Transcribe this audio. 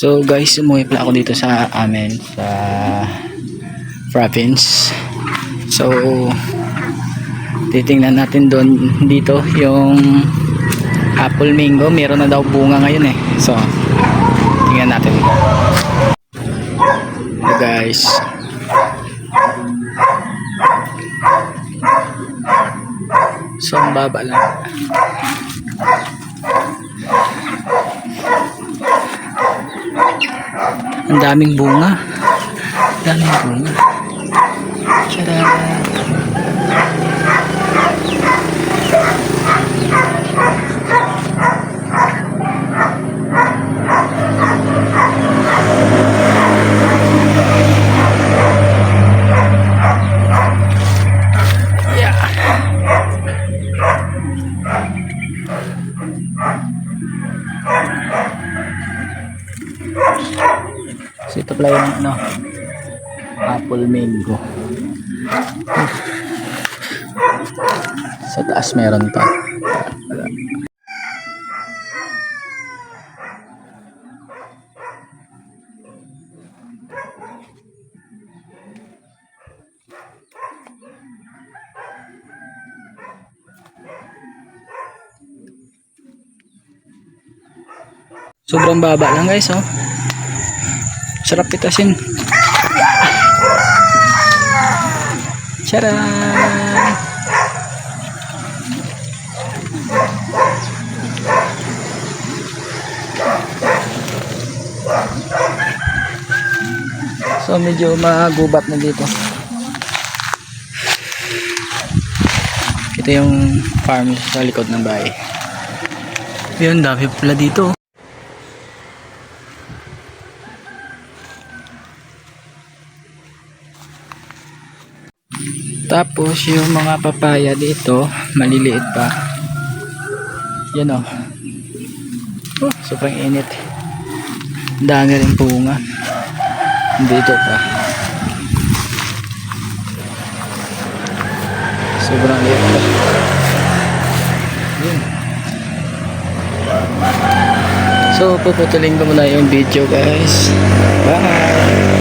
So guys, umuwi pala ako dito sa amin sa province. So titingnan natin doon dito yung apple mango. Meron na daw bunga ngayon eh. So tingnan natin. So guys, so ang baba lang. Ang daming bunga. Daming bunga. Tara. Yeah. So ito pala yung ano, apple mango. Sa taas meron pa. Sobrang baba lang guys, oh. Sarap pitasin. Charan! So medyo magubat na dito. Ito yung farm sa likod ng bahay. Yun, dami pala dito. Tapos yung mga papaya dito, maliliit pa. Yan o. Sobrang init. Dami rin bunga. Dito pa. Sobrang liit pa. Yun. So puputulin ko muna yung video guys. Bye!